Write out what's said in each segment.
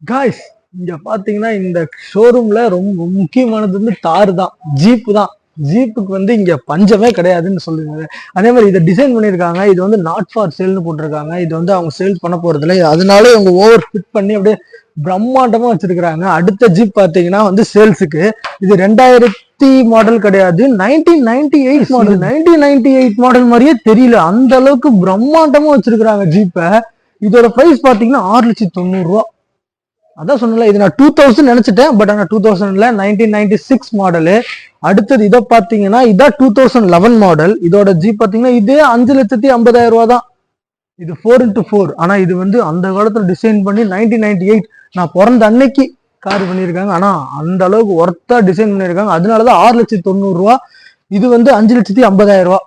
Guys இங்க பாத்தீங்கன்னா இந்த ஷோரூம்ல ரொம்ப முக்கியமானது வந்து தார் தான், ஜீப் தான். ஜீப்புக்கு வந்து இங்க பஞ்சமே கிடையாதுன்னு சொல்லுங்க. அதே மாதிரி இதை டிசைன் பண்ணியிருக்காங்க. இது வந்து நாட் ஃபார் சேல்னு போட்டிருக்காங்க. இது வந்து அவங்க சேல் பண்ண போறது இல்லை, அதனால இவங்க ஓவர் ஃபிட் பண்ணி அப்படியே பிரம்மாண்டமா வச்சிருக்காங்க. அடுத்த ஜீப் பாத்தீங்கன்னா வந்து சேல்ஸுக்கு. இது 2000 மாடல் கிடையாது, 1998 மாடல். 1998 மாடல் மாதிரியே தெரியல, அந்த அளவுக்கு பிரம்மாண்டமா வச்சிருக்காங்க ஜீப்பை. இதோட பிரைஸ் பாத்தீங்கன்னா 6,90,000. அதான் சொன்னல, இது நான் 2000 நினைச்சிட்டேன், பட் ஆனா 2000 1996 மாடலு. அடுத்தது இதை பாத்தீங்கன்னா இதான் 2011 மாடல். இதோட ஜீப் பாத்தீங்கன்னா இது 5,50,000 தான். இது 4x4. ஆனா இது வந்து அந்த காலத்துல டிசைன் பண்ணி 1998 நான் பிறந்த அன்னைக்கு கார் பண்ணியிருக்காங்க. ஆனா அந்த அளவுக்கு ஒர்த்தா டிசைன் பண்ணியிருக்காங்க, அதனாலதான் 6,90,000. இது வந்து 5,50,000.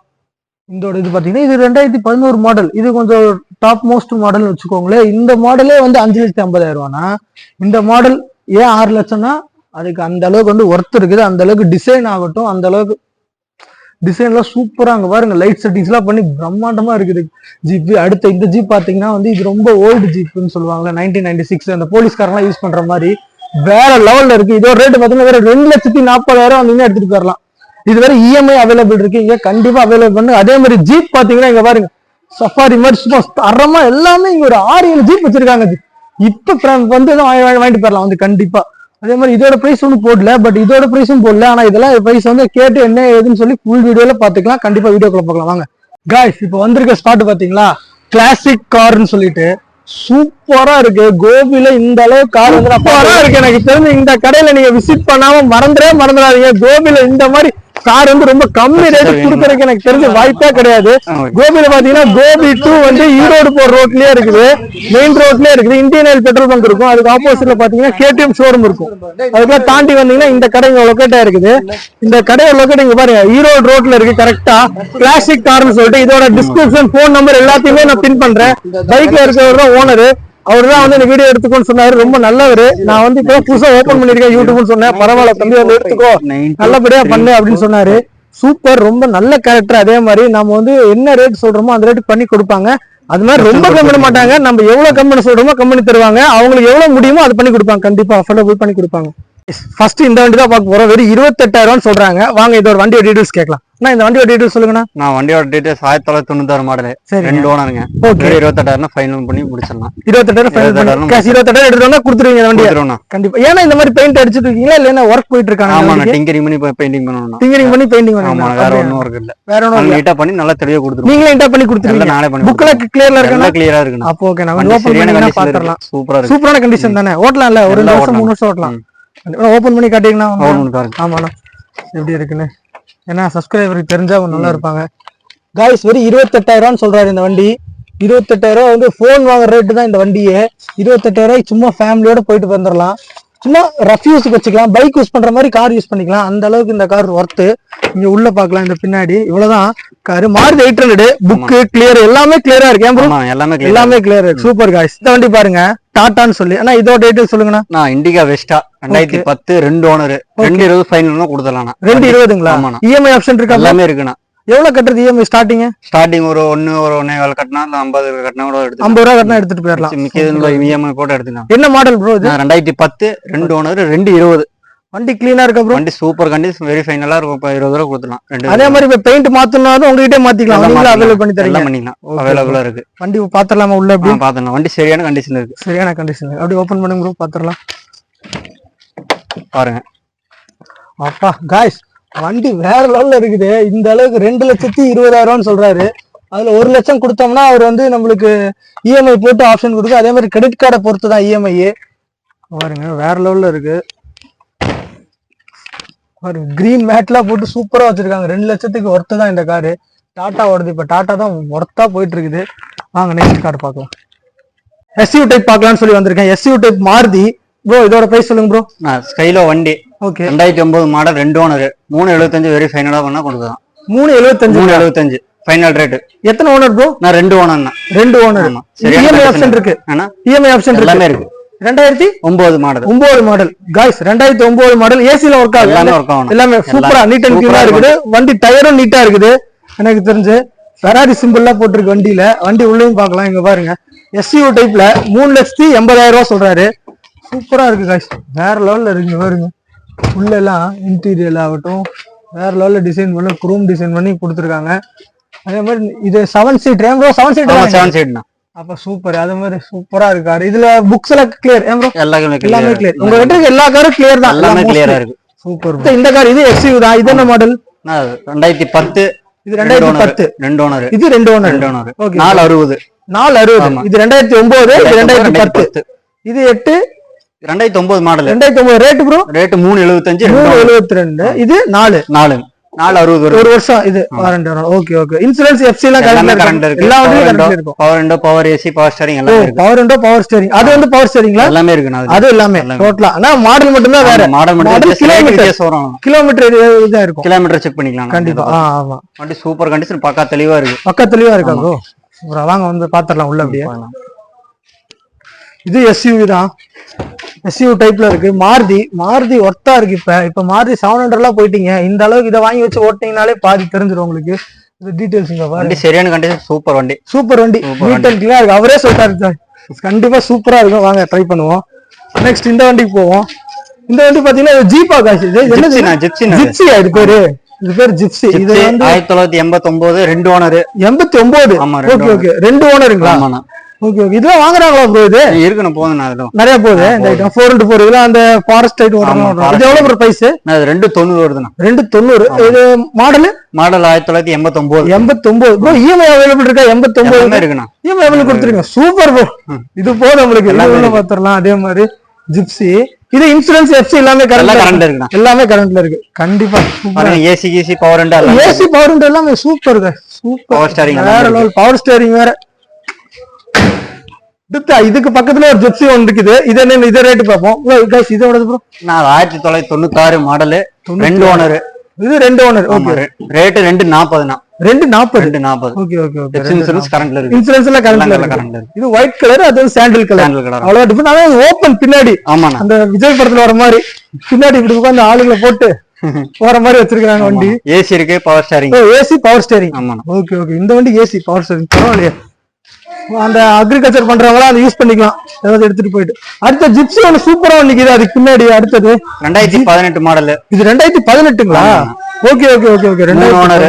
இதோட இது பாத்தீங்கன்னா இது 2011 மாடல். இது கொஞ்சம் டாப் மோஸ்ட் மாடல் வச்சுக்கோங்களேன். இந்த மாடலே வந்து 5,50,000. இந்த மாடல் ஏன் 6 லட்சம்னா அதுக்கு அந்த அளவுக்கு வந்து ஒர்த் இருக்குது. அந்த அளவுக்கு டிசைன் ஆகட்டும், அந்த அளவுக்கு டிசைன்லாம் சூப்பரா. அங்க பாருங்க, லைட் செட்டிங்ஸ் எல்லாம் பண்ணி பிரம்மாண்டமா இருக்குது ஜீப். அடுத்த இந்த ஜீப் பாத்தீங்கன்னா வந்து இது ரொம்ப ஓல்டு ஜீப்னு சொல்லுவாங்கல்ல, 1996 அந்த போலீஸ்காரெல்லாம் யூஸ் பண்ற மாதிரி வேற லெவல்ல இருக்கு. இதோட ரேட் பாத்தீங்கன்னா வேற 2,40,000 வந்தீங்கன்னா எடுத்துட்டு போயிடலாம். இது வேற இஎம்ஐ அவைலபிள் இருக்கு, இங்க கண்டிப்பா அவைலபிள் பண்ணு. அதே மாதிரி ஜீப் பாத்தீங்கன்னா இங்க பாருங்க, சஃபாரி மாதிரி சும்மா தரமா எல்லாமே இங்க ஒரு 6-7 ஜீப் வச்சிருக்காங்க. இப்ப வந்து வாங்கிட்டு போயிடலாம் வந்து கண்டிப்பா. அதே மாதிரி இதோட பிரைஸ் ஒன்றும் போடல, பட் இதோட பிரைஸும் போடல. ஆனா இதெல்லாம் பிரைஸ் வந்து கேட்டு என்ன ஏதுன்னு சொல்லி ஃபுல் வீடியோல பாத்துக்கலாம். கண்டிப்பா வீடியோக்குள்ள பார்க்கலாம் வாங்க. காய்ஸ் இப்ப வந்திருக்க ஸ்பாட் பாத்தீங்களா, கிளாசிக் கார்னு சொல்லிட்டு சூப்பரா இருக்கு. கோபியில இந்த அளவு கார் வந்து சூப்பரா இருக்கு. எனக்கு தெரிஞ்சு இந்த கடையில நீங்க விசிட் பண்ணாம மறந்துடாதீங்க. கோபியில இந்த மாதிரி கார் வந்து ரொம்ப கம்மி ரேட் கொடுக்கறதுக்கு எனக்கு தெரிஞ்ச வாய்ப்பே கிடையாது. கோபியில பாத்தீங்கன்னா கோபி 2 வந்து ஈரோடு போற ரோட்லயே இருக்குது, மெயின் ரோட்லயே இருக்குது. இந்தியன் ஆயில் பெட்ரோல் பங்க் இருக்கும், அதுக்கு ஆப்போசிட்ல பாத்தீங்கன்னா கேடிஎம் ஷோரூம் இருக்கும். அதுக்கெல்லாம் தாண்டி வந்தீங்கன்னா இந்த கடை இங்க லொக்கேட் ஆயிருக்குது. இந்த கடையோட லொக்கேட் இங்க பாருங்க, ஈரோடு ரோட்ல இருக்கு கரெக்டா. கிளாசிக் கார்னு சொல்லிட்டு இதோட டிஸ்கிரிப்ஷன், போன் நம்பர் எல்லாத்தையுமே நான் பின் பண்றேன். பைக்ல இருக்கிறவர் தான் ஓனரு, அவருதான் வந்து இந்த வீடியோ எடுத்துக்கோன்னு சொன்னாரு. ரொம்ப நல்லவரு. நான் வந்து இப்போ புதுசா ஓபன் பண்ணிருக்கேன் யூடியூப்னு சொன்னேன். பரவாயில்ல தம்பி, வந்து எடுத்துக்கோ, நல்லபடியா பண்ணு அப்படின்னு சொன்னாரு. சூப்பர், ரொம்ப நல்ல கேரக்டர். அதே மாதிரி நம்ம வந்து என்ன ரேட் சொல்றோமோ அந்த ரேட் பண்ணி கொடுப்பாங்க. அது மாதிரி ரொம்ப கம்மி பண்ண மாட்டாங்க. நம்ம எவ்வளவு கம்பெனி சொல்றோமோ கம்பெனி தருவாங்க. அவங்களுக்கு எவ்வளவு முடியுமோ அது பண்ணி கொடுப்பாங்க, கண்டிப்பா அஃபோர்டபுள் பண்ணி கொடுப்பாங்க. ஃபர்ஸ்ட் இந்த வண்டி தான் பார்க்க போறோம். வெறும் 28,000 சொல்றாங்க. வாங்க இதோட வண்டியோட டீடைல்ஸ் கேட்கலாம். நான் இந்த வண்டியோட டீடைல்ஸ் சொல்லுங்கண்ணா. நான் வண்டியோட டீடைல்ஸ் 1996 மாடல், 2 ஓனருங்க. ஓகே, 28,000 ஃபைனல் பண்ணி முடிச்சிடலாம். 28,000 கேஷ் 28,000 எடுத்து வந்தா கொடுத்துருவீங்க வண்டி? கண்டிப்பா. ஏன்னா இந்த மாதிரி பெயிண்ட் அடிச்சிட்டு இருக்கீங்களா இல்ல ஒர்க் போயிட்டு இருக்காங்க? ஆமா, டிங்கரிங் பண்ணி பெயிண்டிங் பண்ணனும். டிங்கரிங் பண்ணி பெயிண்டிங் பண்ணனும். ஆமா, வேற ஒண்ணும் ஒர்க் இல்ல. வேற ஒண்ணும் இல்ல, நீட்டா பண்ணி நல்லா தெளிவா கொடுத்துருவோம். நீங்களே நீட்டா பண்ணி கொடுத்துருவீங்க? நானே பண்ணி. புக்ல கிளியரா இருக்கா? நல்லா கிளியரா இருக்கு. அப்போ ஓகே, நான் ஓபன் பண்ணி பாத்துறலாம். சூப்பரா இருக்கு. சூப்பரான கண்டிஷன் தானே, ஓட்டலாம் இல்ல? ஒரு 2 வருஷம் 3 வருஷம் ஓட்டலாம். ஓபன் பண்ணி காட்டிங்கன்னா ஆமாண்ணா எப்படி இருக்குன்னு ஏன்னா சப்ஸ்கிரைபருக்கு தெரிஞ்சா நல்லா இருப்பாங்க. காய்ஸ் வெறும் 28,000 சொல்றாரு இந்த வண்டி. 28,000 வந்து போன் வாங்குற ரேட்டு தான் இந்த வண்டியே. 28,000 சும்மா ஃபேமிலியோட போயிட்டு வந்துடலாம். சும்மா ரஃப் யூஸ்க்கு வச்சுக்கலாம், பைக் யூஸ் பண்ற மாதிரி கார் யூஸ் பண்ணிக்கலாம். அந்த அளவுக்கு இந்த கார் ஒர்த்து. இங்க உள்ள பாக்கலாம், இந்த பின்னாடி இவ்வளவுதான் காரு. மாருதி 800 புக்கு கிளியர், எல்லாமே கிளியரா இருக்கு. எல்லாமே கிளியர் இருக்கு. Super guys. இந்த வண்டி பாருங்க, டாட்டான்னு சொல்லி. ஆனா இதோட டீடைல் சொல்லுங்கண்ணா. நான் இண்டிகா வெஸ்டா 2010 2 ஓனர், 220 ஃபைனல் கொடுத்தலாம். 220ங்களா? இஎம்ஐ ஆப்ஷன் இருக்கா? எல்லாமே இருக்குண்ணா. எவ்வளவு கட்டுறது இஎம்ஐ ஸ்டார்டிங்? ஸ்டார்டிங் ஒரு 1.25 கட்டினா 50 கட்டினா கூட எடுத்து 50 ரூபா கட்டினா எடுத்துட்டு போயிடலாம். மிக்க இஎம்ஐ போட்டு எடுத்துக்கலாம். என்ன மாடல் ப்ரோ இது? 2010 2 ஓனர் 220. வண்டி கிளீனா இருக்கா ப்ரோ? வண்டி சூப்பர் கண்டிஷன், வெரி ஃபைனலா இருக்கும். 20 ரூபா கொடுத்துலாம். அதே மாதிரி இப்ப பெயிண்ட் மாத்தணும்னாலும் உங்ககிட்ட மாத்திக்கலாம், நீங்களே அவைலபிள் பண்ணி தரீங்க? எல்லாம் பண்ணிக்கலாம், அவைலபிளா இருக்கு. வண்டி பாத்துறலாமா உள்ள? எப்படி பாத்துறலாம். வண்டி சரியான கண்டிஷன் இருக்கு. சரியான கண்டிஷன். அப்படி ஓபன் பண்ணுங்க ப்ரோ, பாத்துறலாம். பாருங்க அப்பா காய்ஸ், வண்டி வேற லெவல்ல இருக்குது. இந்த அளவுக்கு 2,20,000 சொல்றாரு. அதுல 1 லட்சம் கொடுத்தோம்னா அவர் வந்து நம்மளுக்கு இஎம்ஐ போட்டு ஆப்ஷன் கொடுக்கு. அதே மாதிரி கிரெடிட் கார்டை பொறுத்து தான் இஎம்ஐ. பாருங்க வேற லெவல்ல இருக்கு. பாருங்க கிரீன் மேட்லாம் போட்டு சூப்பரா வச்சிருக்காங்க. 2 லட்சத்துக்கு ஒர்த்து தான் இந்த காரு. டாட்டா ஓடுது, இப்ப டாட்டா தான் ஒர்த்தா போயிட்டு இருக்குது. வாங்க நெக்ஸ்ட் கார் பார்க்கலாம். எஸ்யூ டைப் பார்க்கலாம்னு சொல்லி வந்திருக்கேன். SUV type Maruti. ப்ரோ இதோட பிரைஸ் சொல்லுங்க ப்ரோ. ஸ்கைலோ வண்டி. ஓகே, 2009 மாடல், 2 ஓனர், 375 வெரி ஃபைனலா பண்ணா கொடுக்கலாம். 375 ஃபைனல் ரேட். எத்தனை ஓனர் ப்ரோ? நான் 2 ஓனர். 2 ஓனர். இஎம்ஐ ஆப்ஷன் இருக்கு? இஎம்ஐ ஆப்ஷன் எல்லாமே இருக்கு. 2009 மாடல். 9 model guys, 2009 model. ஏசில ஒர்க் ஆகுது, எல்லாமே சூப்பரா நீட் அண்ட் கிளீனா இருக்குது. வண்டி டயரும் நீட்டா இருக்குது. எனக்கு தெரிஞ்சு ஃபெராரி சிம்பிள்லாம் போட்டிருக்கு வண்டியில. வண்டி உள்ளேயும் பார்க்கலாம். இங்க பாருங்க, எஸ்யூ டைப்ல 3,80,000 சொல்றாரு. சூப்பரா இருக்கு guys. வேற லெவல்ல இருக்கு பாருங்க. உள்ள எல்லாம் இன்டீரியர் ஆகட்டும் வேற லெவல்ல டிசைன் பண்ணி குரூம் டிசைன் பண்ணி கொடுத்துருக்காங்க. அதே மாதிரி இது 7 சீட் ப்ரோ. 7 சீட் 7 சீட்னா அப்ப சூப்பர். அதே மாதிரி சூப்பரா இருக்காரு. இதுல புக்ஸ் எல்லாம் கிளியர் ப்ரோ? எல்லாமே கிளியர். உங்க கிட்ட எல்லா காரும் கிளியர் தான். எல்லாமே கிளியரா இருக்கு. சூப்பர். இந்த கார் இது XUV தான். இது என்ன மாடல்? 2010. இது 2010. 2 ஓனர். இது 2 ஓனர். 2 ஓனர். ஓகே. 460. 460. இது 2009. இது 2010. இது 8 2009 மாடல். 2009 rate bro? ரேட் 375. 372. இது 460 ஒரு வருஷம் இது வாரண்டி வரும். Okay okay. இன்சூரன்ஸ் FC எல்லாம் கரண்ட் இருக்கு. எல்லா வண்டியும் கரண்ட் இருக்கும். Power window, power AC, power steering எல்லாம் இருக்கு. Power window, power steering. அது வந்து பவர் ஸ்டீரிங்ல எல்லாமே இருக்கு. அது எல்லாமே டோட்டலா. ஆனா மாடல் மட்டும் தான் வேற. மாடல் மட்டும் கிலோமீட்டர் இதா இருக்கும். கிலோமீட்டர் செக் பண்ணிக்கலாம் கண்டிப்பா. ஆமா. வண்டி சூப்பர் கண்டிஷன், பக்கா தெளிவா இருக்கு. பக்கா தெளிவா இருக்கா ப்ரோ? வாங்க வந்து பாத்துறலாம் உள்ள அப்படியே. இது SUV தான். SUV டைப்ல இருக்கு. மாருதி ஒர்த்தா இருக்கு. இப்ப மாருதி 700 எல்லாம் போயிட்டீங்க. இந்த அளவுக்கு இதை வாங்கி வச்சு ஓட்டினீங்கனாலே பாதி தெரிஞ்சிடும் உங்களுக்கு. இது டீடைல்ஸ் இங்க பாருங்க. சரியான கண்டிஷன். சூப்பர் வண்டி. சூப்பர் வண்டி. நீட் அண்ட் கிளியரா இருக்கு. அவரே சொல்லிட்டாரு கண்டிப்பா சூப்பரா இருக்கும். வாங்க ட்ரை பண்ணுவோம். நெக்ஸ்ட் இந்த வண்டிக்கு போவோம். இந்த வண்டி பாத்தீங்கன்னா ஜீப்பா காசு. ஜிப்சியா இது பேரு? இது பேர் ஜிப்சி. இது வந்து 1989 2 ஓனர். 89. Okay okay. 2 ஓனருங்களா? Okay okay. இதெல்லாம் வாங்குறாங்களா ப்ரோ? இது இருக்கணும் போகுது. நிறைய போகுது. இந்த ஐட்டம் 4x4 இதெல்லாம் அந்த ஃபாரஸ்ட் டைட் ஓடுறோம். இது எவ்வளவு ப்ரோ பிரைஸ்? 290 வருதுண்ணா. 290. இது மாடல் 1989. 89 ப்ரோ. EMI அவைலபிள் இருக்கா? 89 இருக்குண்ணா. EMI அவைலபிள் கொடுத்துருங்க. Super bro. இது போதும் உங்களுக்கு. எல்லாம் பாத்துறலாம். அதே மாதிரி ஜிப்சி. இது இன்சூரன்ஸ் FC எல்லாமே கரண்ட் இருக்குண்ணா. எல்லாமே கரண்ட்ல இருக்கு. கண்டிப்பா AC GC power window AC power window எல்லாமே சூப்பர். பவர் ஸ்டீரிங் வேற லெவல். பவர் ஸ்டீரிங் வேற. இதுக்கு பக்கத்துல ஒரு ஜிப்சி ஒன்று இருக்குது. இது என்ன? இதை ரேட் பார்ப்போம். இதோட ப்ரோ 1996 மாடல். 2 ஓனர். இது 2 owner. Okay. Rate 240. 240. Okay okay okay. Insurance கரண்ட்ல இருக்கு. இன்சூரன்ஸ் எல்லாம் கரண்ட்ல இருக்கு. இது ஒயிட் கலர், அது சாண்டில் கலர். அவ்வளவு டிஃபரண்ட். ஆனா ஓபன் பின்னாடி அந்த விஜய் படத்துல வர மாதிரி பின்னாடி இப்படி உட்கார்ந்து ஆளுங்களை போட்டு போற மாதிரி வச்சிருக்காங்க வண்டி. AC இருக்கு, power steering. AC power steering. Okay okay. இந்த வண்டி AC பவர் ஸ்டீரிங் பரவாயில்லையா? அந்த அக்ரிகல்ச்சர் பண்றவங்க அதை யூஸ் பண்ணிக்கலாம். ஏதாவது எடுத்துட்டு போயிட்டு. அடுத்த ஜிப்சி ஒன்று சூப்பரா நிக்குது. அதுக்கு பின்னாடி அடுத்தது 2018 மாடல். இது 2018ங்களா? Okay okay okay okay. 2 owner.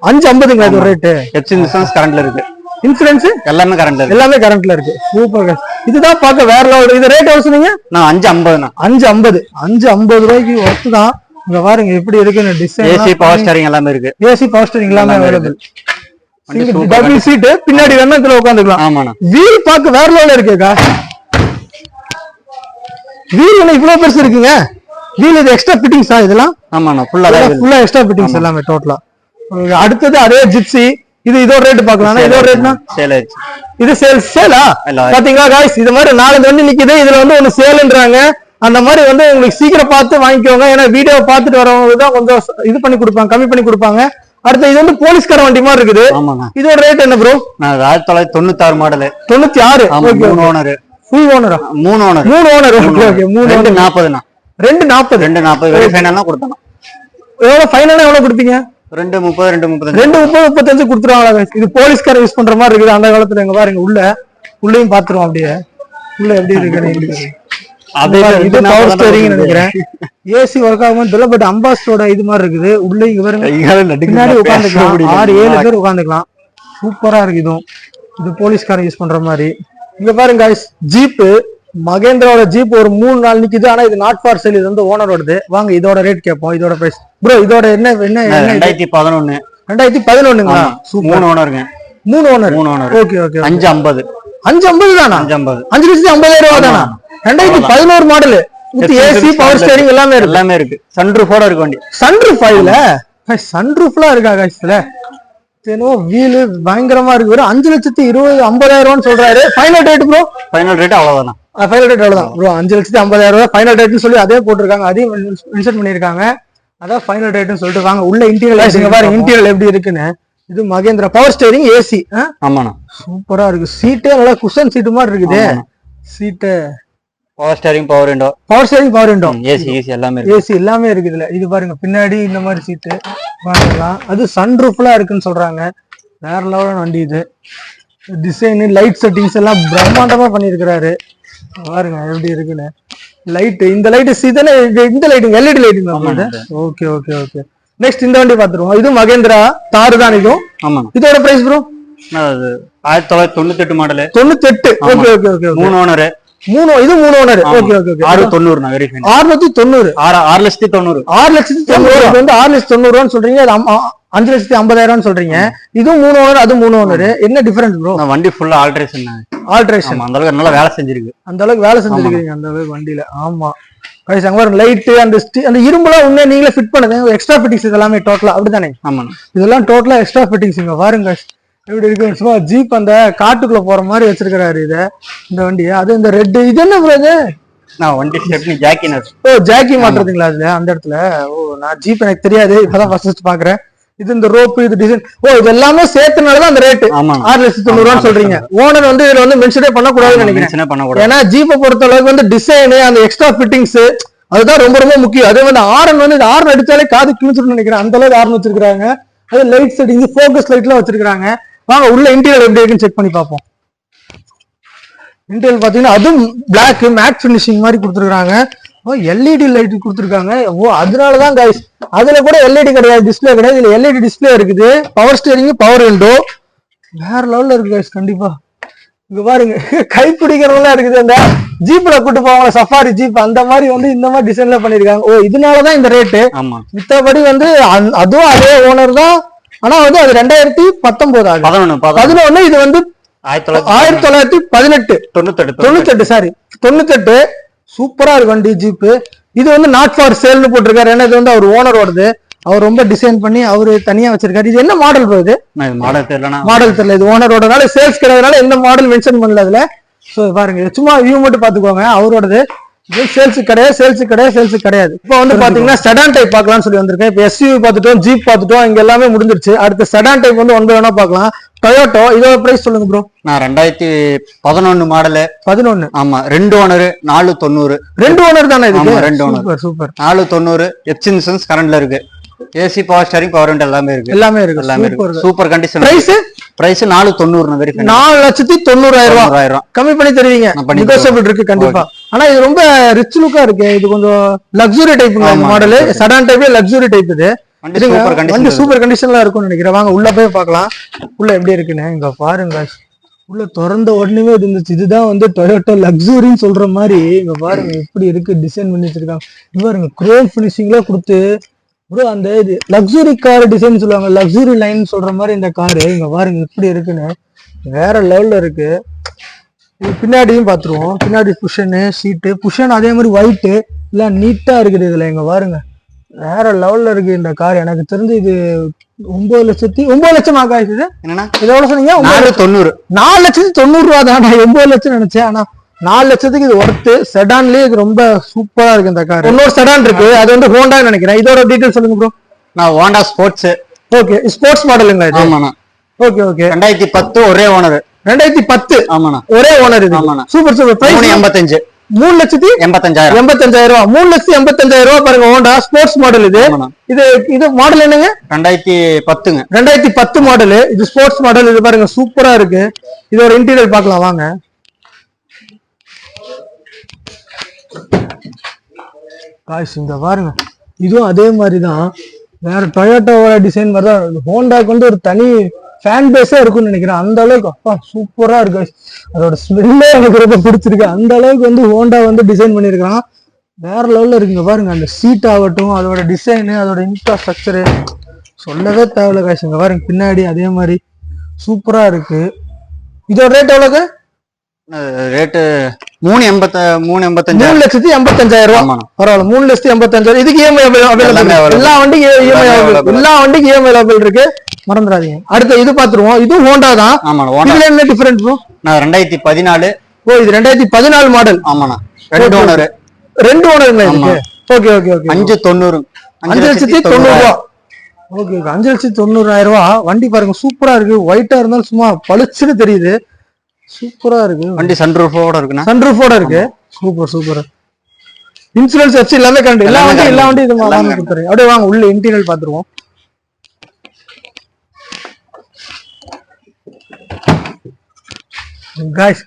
550ங்களா இது ரேட்? இன்சூரன்ஸ் கரண்ட்ல இருக்கு. இன்சூரன்ஸ் எல்லாமே கரண்ட்ல இருக்கு. எல்லாமே கரண்ட்ல இருக்கு. சூப்பர். இதுதான் பார்க்க வேற லெவல். இது ரேட் எவ்வளவு சொன்னீங்க? 550. 550 ரூபாய்க்கு ஒர்த்து தான். இங்க பாருங்க எப்படி இருக்குன்னு டிசைன். AC பவர் ஸ்டீரிங் எல்லாமே இருக்கு. AC பவர் ஸ்டீரிங் எல்லாமே அவைலபிள். Double seat. பின்னாடி வேணா இதுல உட்காந்துக்கலாம். ஆமாண்ணா. வீல் பார்க்க வேற லெவல்ல இருக்கேக்கா. வீல் என்ன இவ்வளவு பெருசு இருக்குங்க? வீல் இது எக்ஸ்ட்ரா ஃபிட்டிங்ஸா இதெல்லாம்? ஆமாண்ணா. ஃபுல்லா எக்ஸ்ட்ரா ஃபிட்டிங்ஸ் எல்லாமே டோட்டலா. அடுத்தது அதே ஜிப்சி. இதோட ரேட் பார்க்கலாம். இதோட ரேட்னா சேல் ஆயிடுச்சு. இது சேலா? பாத்தீங்களா गाइस? இது மாதிரி 4 வண்டி நிக்குது. இதுல வந்து ஒன்னு சேல்ன்றாங்க. அந்த மாதிரி வந்து உங்களுக்கு சீக்கிரம் பார்த்து வாங்கிக்கோங்க. ஏன்னா வீடியோ பார்த்துட்டு வரவங்க தான் கொஞ்சம் இது பண்ணி கொடுப்பாங்க, கம்மி பண்ணி கொடுப்பாங்க. அடுத்து இது வந்து போலீஸ்கார வண்டி மாதிரி இருக்குது. இதோட ரேட் என்ன ப்ரோ? 1996 மாடல். 96. 3 ஓனர். ஃபுல் ஓனரா? 3 owner. 3 owner. Okay okay. 240. 240. Very ஃபைனலா கொடுத்தோம். எவ்வளவு ஃபைனலா எவ்வளவு கொடுப்பீங்க? 230 235 கொடுத்துருவாங்களா? இது போலீஸ்கார யூஸ் பண்ற மாதிரி இருக்குது. அந்த காலத்துல எங்க பாருங்க உள்ளேயும் பாத்துருவோம். அப்படியே உள்ள எப்படி இருக்கு? இது பவர் ஸ்டீரிங் நினைக்கிறேன். AC ஒர்க் ஆகும் தெரியல. பட் அம்பாஸ்டரோட இது மாதிரி இருக்குது. உள்ள இங்க பாருங்க பின்னாடி உட்காந்துக்கலாம். 6-7 பேர் உட்காந்துக்கலாம். சூப்பரா இருக்கு. இது போலீஸ்காரன் யூஸ் பண்ற மாதிரி. இங்க பாருங்க गाइस, ஜீப் மகேந்திராவோட ஜீப் ஒரு 3 நாள் நிக்குது. ஆனா இது நாட் ஃபார் சேல். இது வந்து ஓனரோடது. வாங்க இதோட ரேட் கேட்போம். இதோட பிரைஸ் ப்ரோ இதோட என்ன? 2011. 2011ங்களா? 3 ஓனருங்க. 3 ஓனர். Okay okay. 550. 550 தானா? 5,50,000 ரூபாய் தானா? 2011 model. With AC power steering எல்லாமே இருக்கு. சன்ரூஃபோட இருக்கு வண்டி. சன்ரூஃப் இல்ல? சன்ரூஃப்லாம் இருக்கா गाइस? இதுல வீல் பயங்கரமா இருக்கு. வெறும் 5,20,50,000 சொல்றாரு. Final rate bro? Final rate அவ்வளவுதான். ஃபைனல் ரேட் அவ்வளவுதான் ப்ரோ. 5,50,000 ஃபைனல் ரேட்னு சொல்லி அதே போட்டிருக்காங்க. அதையும் மென்ஷன் பண்ணிருக்காங்க. அதான் ஃபைனல் ரேட்னு சொல்லிட்டு வாங்க உள்ள இன்டீரியர் இங்க பாருங்க. இன்டீரியர் எப்படி இருக்குன்னு. இது மகேந்திரா பவர் ஸ்டீரிங் AC. ஆமாண்ணா. சூப்பரா இருக்கு. சீட்டே நல்லா குஷன் சீட் மாதிரி இருக்குது. Seat power steering, power window. AC எல்லாமே இருக்கு இதுல. இது பாருங்க பின்னாடி இந்த மாதிரி சீட்டு பாருங்களா. அது சன்ரூஃப்லாம் இருக்குன்னு சொல்றாங்க. வேற லெவலான வண்டி இது. டிசைன், லைட் செட்டிங்ஸ் எல்லாம் பிரம்மாண்டமா பண்ணிருக்கிறாரு. பாருங்க எப்படி இருக்குன்னு. லைட் இந்த லைட் சீதானே இந்த light LED lighting. Okay okay okay. Next இந்த வண்டி பாத்துருவோம். இது மகேந்திரா தார் தான் இதுவும். ஆமா. இதோட பிரைஸ் ப்ரோ? அது 1998 model. 98. Okay okay okay. 3 owner. இது 3 ஓனர். Okay okay okay. 690 நான் வெரிஃபை. 690. 6,90,000. 6,90,000 வந்து 6,90,000 சொல்றீங்க. அது 5,50,000 சொல்றீங்க. இதுவும் 3 ஓனர், அது 3 ஓனர். என்ன டிஃபரன்ஸ் ப்ரோ? வண்டி ஃபுல்லா ஆல்ட்ரேஷன். அந்த அளவுக்கு நல்லா வேலை செஞ்சிருக்கு. அந்த அளவுக்கு வேலை செஞ்சிருக்கீங்க அந்த அளவுக்கு வண்டியில. ஆமா கைஸ், அங்க பாருங்க லைட் அந்த இரும்புலாம் உண்மையா நீங்களே ஃபிட் பண்ணுது. எக்ஸ்ட்ரா ஃபிட்டிங்ஸ் இதெல்லாமே டோட்டலா அப்படிதானே? ஆமா, இதெல்லாம் டோட்டலா எக்ஸ்ட்ரா ஃபிட்டிங்ஸ். இங்க பாருங்க எப்படி இருக்கு. சும்மா ஜீப் அந்த காட்டுக்குள்ள போற மாதிரி வச்சிருக்காரு இத இந்த வண்டியை. அது இந்த ரெட் இது என்ன ப்ரோ? இது நான் வண்டி ஸ்டெப்னி ஜாக்கி. ஓ ஜாக்கி மாட்டுறதுங்களா அதுல அந்த இடத்துல? ஓ நான் ஜீப் எனக்கு தெரியாது, இப்பதான் ஃபர்ஸ்ட் பாக்குறேன். இது இந்த ரோப், இது டிசைன், ஓ இது எல்லாமே சேர்த்துனாலதான் அந்த ரேட் 6,90,000 சொல்றீங்க. ஓனர் வந்து இதுல வந்து மென்ஷனே பண்ணக்கூடாதுன்னு நினைக்கிறேன். ஏன்னா ஜீப்பை பொறுத்த அளவுக்கு வந்து டிசைன், அந்த எக்ஸ்ட்ரா ஃபிட்டிங்ஸ் அதுதான் ரொம்ப ரொம்ப முக்கியம். அதே வந்து ஆரன் வந்து ஆரன் அடிச்சாலே காது கிழிச்சிருன்னு நினைக்கிறேன். அந்த அளவுக்கு ஆரன் வச்சிருக்காங்க. அது லைட் செட்டிங், ஃபோக்கஸ் லைட் எல்லாம் வச்சிருக்காங்க. வாங்க உள்ள இன்டீரியர் எப்படி இருக்குன்னு செக் பண்ணி பார்ப்போம். இன்டீரியர் பாத்தீங்கன்னா அதுவும் பிளாக் மேட் பினிஷிங் மாதிரி கொடுத்துருக்காங்க. ஓ எல்இடி லைட் கொடுத்துருக்காங்க. ஓ அதனாலதான் கைஸ், அதுல கூட எல்இடி கிடையாது, டிஸ்பிளே கிடையாது. இதுல எல்இடி டிஸ்பிளே இருக்குது. பவர் ஸ்டீரிங், பவர் விண்டோ, வேற லெவல்ல இருக்கு கைஸ். கண்டிப்பா இங்க பாருங்க கைப்பிடிக்கிறதெல்லாம் இருக்குது. அந்த ஜீப்ல கூட்டு போவாங்க சஃபாரி ஜீப், அந்த மாதிரி வந்து இந்த மாதிரி டிசைன்ல பண்ணிருக்காங்க. ஓ இதனாலதான் இந்த ரேட்டு. மித்தபடி வந்து அதுவும் அதே ஓனர் தான். ஆனா வந்து அது 2019 ஆகும். 11. இது வந்து 1918 சாரி 98. சூப்பரா இருக்கு வண்டி ஜீப்பு. இது வந்து நாட் ஃபார் சேல்னு போட்டிருக்காரு. ஏன்னா இது வந்து அவர் ஓனரோடது. அவர் ரொம்ப டிசைன் பண்ணி அவரு தனியா வச்சிருக்காரு. இது என்ன மாடல் ப்ரோ? இது மாடல் தெரியல. இது ஓனரோடனால சேல்ஸ் கிடையாதுனால எந்த மாடல் மென்ஷன் பண்ணல அதுல. சோ பாருங்க சும்மா வியூ மட்டும் பாத்துக்கோங்க. அவரோடது சேல்ஸ் கிடையாது. இப்போ வந்து பாத்தீங்கன்னா செடான் டைப் பார்க்கலாம்னு சொல்லி வந்திருக்கேன். இப்போ எஸ்யூவி பார்த்துட்டோம், ஜீப் பார்த்துட்டோம், இங்க எல்லாமே முடிஞ்சிருச்சு. அடுத்து செடான் டைப் வந்து 1 by 1 பார்க்கலாம். டொயோட்டோ, இதோட பிரைஸ் சொல்லுங்க ப்ரோ. நான் 2011 மாடல். 11. ஆமா 2 ஓனர் 490. 2 ஓனர் தானே இது? 2 ஓனர். சூப்பர். 490. எப்சின்சன்ஸ் கரண்ட்ல இருக்கு. AC, power steering, power window எல்லாமே இருக்கு. Super condition. Price 490 very fine. 4,90,000 கம்மி பண்ணி தருவீங்க. நெகோஷியபிள் இருக்கு கண்டிப்பா. ஆனா இது ரொம்ப ரிச் லுக்கா இருக்கு. இது கொஞ்சம் லக்ஸுரி டைப் மாடல். செடான் டைப்ல லக்ஸுரி டைப். இது வண்டி சூப்பர் கண்டிஷன்ல இருக்கும்னு நினைக்கிறேன். வாங்க உள்ள போய் பார்க்கலாம் உள்ள எப்படி இருக்குன்னு. இங்க பாருங்க உள்ள திறந்த உடனே இருந்துச்சு. இதுதான் வந்து டொயோட்டோ லக்ஸுரின்னு சொல்ற மாதிரி. இங்க பாருங்க எப்படி இருக்கு டிசைன் பண்ணி வச்சிருக்காங்க. இது பாருங்க குரோம் பினிஷிங்ல கொடுத்து ப்ரோ அந்த இது லக்ஸுரி கார் டிசைன் சொல்லுவாங்க, லக்ஸுரி லைன் சொல்ற மாதிரி இந்த காரு. இங்க பாருங்க எப்படி இருக்குன்னு, வேற லெவல்ல இருக்கு. இது பின்னாடியும் பாத்துருவோம். பின்னாடி புஷனு சீட்டு புஷன் அதே மாதிரி ஒயிட்டு எல்லாம் நீட்டா இருக்குது. இதுல இங்க பாருங்க வேற லெவல்ல இருக்கு இந்த கார். எனக்கு தெரிஞ்சு இது 9 லட்சம் ஆகாது. இது என்னன்னா இது எவ்வளவு சொன்னீங்க? 4,90,000 தான். நான் 9 லட்சம் நினைச்சேன். ஆனா 4 லட்சத்துக்கு இது ஒர்த்து. செடான்லயே இது ரொம்ப சூப்பரா இருக்கு இந்த கார். இன்னொரு செடான் இருக்கு, அது வந்து ஹோண்டா நினைக்கிறேன். இதோட டீடைல் சொல்லுங்க ப்ரோ. நான் ஹோண்டா ஸ்போர்ட்ஸ். ஓகே ஸ்போர்ட்ஸ் மாடலுங்களா இது? ஆமாண்ணா. Okay okay. 2010 ஒரே ஓனர். 2010 ஆமாண்ணா ஒரே ஓனர் இது. ஆமாண்ணா சூப்பர் சூப்பர். பிரைஸ் 85. 3,85,000. 3,85,000 பாருங்க. ஹோண்டா ஸ்போர்ட்ஸ் மாடல் இது. இது மாடல் என்னங்க? 2010ங்க. 2010 மாடல். இது ஸ்போர்ட்ஸ் மாடல். இது பாருங்க சூப்பரா இருக்கு. இதோட இன்டீரியர் பார்க்கலாம் வாங்க. காய்ஸ் இங்க பாருங்க இதுவும் அதே மாதிரிதான். வேற டொயோட்டோவோட டிசைன் மாதிரி தான். ஹோண்டாக்கு வந்து ஒரு தனி ஃபேன் பேஸே இருக்கும்னு நினைக்கிறேன். அந்த அளவுக்கு அப்பா சூப்பரா இருக்கு. அதோட ஸ்மெல்லே எனக்கு ரொம்ப பிடிச்சிருக்கு. அந்த அளவுக்கு வந்து ஹோண்டா வந்து டிசைன் பண்ணிருக்கான். வேற லெவல்ல இருக்குங்க பாருங்க. அந்த சீட் ஆகட்டும், அதோட டிசைனு, அதோட இன்ஃப்ராஸ்ட்ரக்சரு சொல்லவே தேவையில்ல காய்ஸ். இங்க பாருங்க பின்னாடி அதே மாதிரி சூப்பரா இருக்கு. இதோட ரேட் எவ்வளவு? ரேட்டு 3,85,000. 3,85,000 பரவாயில்ல. 3,85,000. இதுக்கு இஎம்ஐ எல்லா வண்டிக்கும் இஎம்ஐ அவைலபிள் இருக்கு, மறந்துடாதீங்க. அடுத்து இது பாத்துருவோம். இது ஹோண்டா தான். இதுல என்ன டிஃபரன்ஸ் ப்ரோ? நான் 2014. ஓ இது 2014 மாடல். ஆமாண்ணா 2 ஓனர். 2 ஓனருங்களா இதுக்கு? Okay okay okay. 5,90,000. 5,90,000. Okay okay. 5,90,000 வண்டி பாருங்க சூப்பரா இருக்கு. ஒயிட்டா இருந்தாலும் சும்மா பளிச்சுன்னு தெரியுது. சூப்பரா இருக்கு வண்டி. சன்ரூஃபோட இருக்குண்ணா. சன்ரூஃபோட இருக்கு. Super super. இன்சூரன்ஸ் வச்சு எல்லாமே கரண்ட் எல்லா வண்டி இது மாதிரி கொடுத்துறேன். அப்படியே வாங்க உள்ள இன்டீரியர் பாத்துருவோம். காய்ஸ்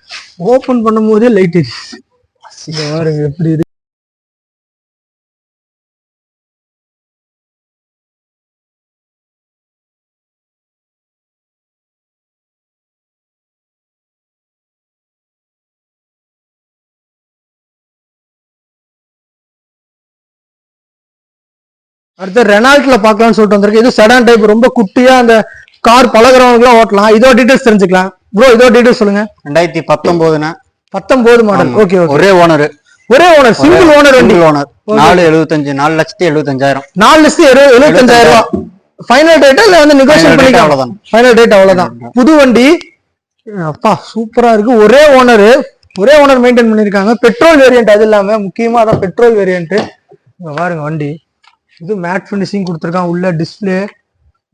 ஓபன் பண்ணும் போதே லைட் எரியுது. பாருங்க எப்படி இருக்கு. அடுத்து ரெனால்ட்ல பாக்கலாம்னு சொல்லிட்டு வந்திருக்கு. இது செடான் டைப், ரொம்ப குட்டியா அந்த கார் பழகிறவங்க ஓட்டலாம். இதோ டீடைல்ஸ் தெரிஞ்சுக்கலாம். ப்ரோ இதோ டீடைல்ஸ் சொல்லுங்க. 2019 மாடல். Okay okay. ஒரே ஓனர் சிங்கிள் ஓனர் வண்டி. 4,75 4,75,000 4,75,000 ஃபைனல் ரேட்டா இல்ல வந்து நெகோஷியேட் பண்ணிக்கலாம்? அவ்வளவுதான் ஃபைனல் ரேட், அவ்வளவுதான். புது வண்டி அப்பா சூப்பரா இருக்கு. ஒரே ஓனர் மெயின்டைன் பண்ணிருக்காங்க. பெட்ரோல் வேரியன்ட், அது இல்லாம முக்கியமா அதான் பெட்ரோல் வேரியன்ட். பாருங்க வண்டி, இது மேட் ஃபினிஷிங் கொடுத்துருக்கான். உள்ள டிஸ்பிளே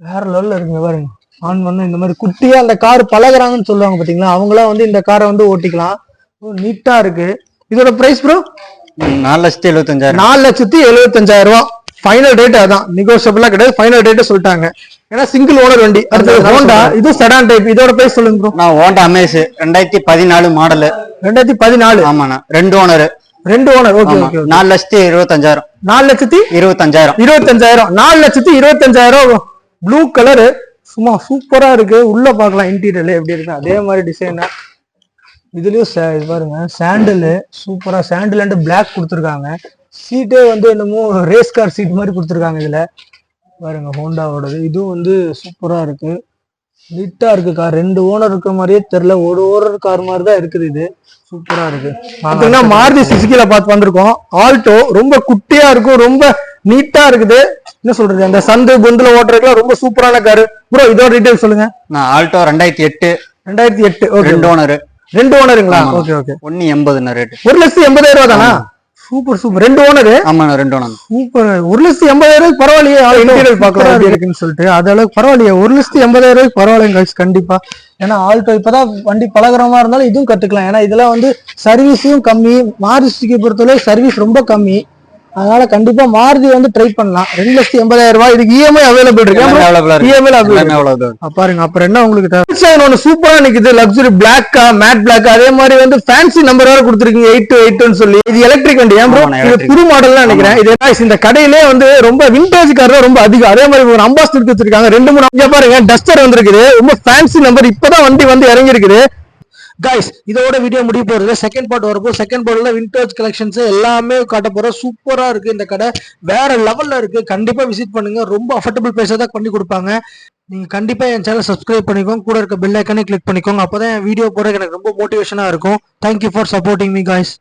வேற லெவல்ல இருக்குங்க. பாருங்க ஆன் பண்ண இந்த மாதிரி குட்டியா அந்த கார் பழகுறாங்கன்னு சொல்லுவாங்க பாத்தீங்களா, அவங்களாம் வந்து இந்த காரை வந்து ஓட்டிக்கலாம். நீட்டா இருக்கு. இதோட பிரைஸ் ப்ரோ 4,75,000 4,75,000 ஃபைனல் ரேட். அதான் நெகோஷியபிளா கிடையாது, ஃபைனல் ரேட் சொல்லிட்டாங்க. ஏன்னா சிங்கிள் ஓனர் வண்டி. அடுத்து ஹோண்டா, இது செடான் டைப். இதோட பிரைஸ் சொல்லுங்க ப்ரோ. நான் ஹோண்டா அமேஸ் 2014 மாடல். 2014. ஆமாண்ணா, 2 owner. Okay okay. 4,25,000 4,25,000 4,25,000 blue colour, சும்மா சூப்பரா இருக்கு. உள்ள பாக்கலாம் இன்டீரியர் எப்படி இருக்கு, அதே மாதிரி டிசைன். இதுலயும் பாருங்க சாண்டில், சூப்பரா சாண்டில் அண்ட் பிளாக் கொடுத்துருக்காங்க. சீட்டே வந்து என்னமோ ரேஸ் கார் சீட் மாதிரி கொடுத்துருக்காங்க. இதுல பாருங்க ஹோண்டாவோடது. இதுவும் வந்து சூப்பரா இருக்கு, நீட்டா இருக்கு கார். 2 ஓனர் இருக்கிற மாதிரியே தெரியல, ஒரு ஓனர் கார் மாதிரி தான் இருக்குது. இது சூப்பரா இருக்கு. மாருதி சுசுகில பார்த்து வந்திருக்கோம். ஆல்டோ ரொம்ப குட்டியா இருக்கும், ரொம்ப நீட்டா இருக்குது. என்ன சொல்றது, அந்த சந்து பொந்துல ஓட்டுறதுக்கு ரொம்ப சூப்பரான காரு. ப்ரோ இதோட டீடைல் சொல்லுங்க. நான் ஆல்டோ 2008. ஓகே. 2 ஓனருங்களா? Okay okay. 1,80,000 ரேட். 1,80,000 தானா? Super super. 2 ஓனர். ஆமா 2 ஓனர். சூப்பர். 1,80,000 பரவாயில்லையே. இன்டீரியர் பார்க்கலாம் இருக்குன்னு சொல்லிட்டு அது அளவுக்கு பரவாயில்லையே. 1,80,000 பரவாயில்லைங்க கண்டிப்பா. ஏன்னா ஆல்டோ இப்பதான் வண்டி பழகிறமா இருந்தாலும் இதுவும் கத்துக்கலாம். ஏன்னா இதெல்லாம் வந்து சர்வீஸும் கம்மி. மாருதி சுசுகி பொறுத்தவரை சர்வீஸ் ரொம்ப கம்மி. அதனால கண்டிப்பா மாருதி வந்து ட்ரை பண்ணலாம். 2,80,000 இதுக்கு இஎம்ஐ அவைலபிள் இருக்கு. பாருங்க அப்புறம் என்ன உங்களுக்கு தேவை. சூப்பரா நிக்குது, லக்ஸுரி பிளாக்கா, மேட் பிளாக். அதே மாதிரி வந்து ஃபேன்சி நம்பர் வேற கொடுத்துருக்கீங்க 828 சொல்லி. இது எலக்ட்ரிக் வண்டி. ஏன் ப்ரோ இது புது மாடல் தான் நினைக்கிறேன். இது இந்த கடையிலே வந்து ரொம்ப விண்டேஜ் கார் தான் ரொம்ப அதிகம். அதே மாதிரி ஒரு அம்பாஸ்டர் வச்சிருக்காங்க. 2-3 பாருங்க டஸ்டர் வந்திருக்குது. ரொம்ப ஃபேன்சி நம்பர். இப்பதான் வண்டி வந்து இறங்கி இருக்குது. கைஸ் இதோட வீடியோ முடிய போறது. செகண்ட் பார்ட் வரப்போ செகண்ட் பார்ட்ல விண்டேஜ் கலெக்ஷன்ஸ் எல்லாமே காட்ட போறோம். சூப்பரா இருக்கு இந்த கடை, வேற லெவல்ல இருக்கு. கண்டிப்பா விசிட் பண்ணுங்க. ரொம்ப அஃபோர்டபுள் பிரைஸா தான் பண்ணி கொடுப்பாங்க. நீங்க கண்டிப்பா என் சேனல் சப்ஸ்கிரைப் பண்ணிக்கோங்க, கூட இருக்க பெல் ஐக்கானே கிளிக் பண்ணிக்கோங்க. அப்பதான் என் வீடியோ போட எனக்கு ரொம்ப மோட்டிவேஷனா இருக்கும். Thank you for supporting me guys.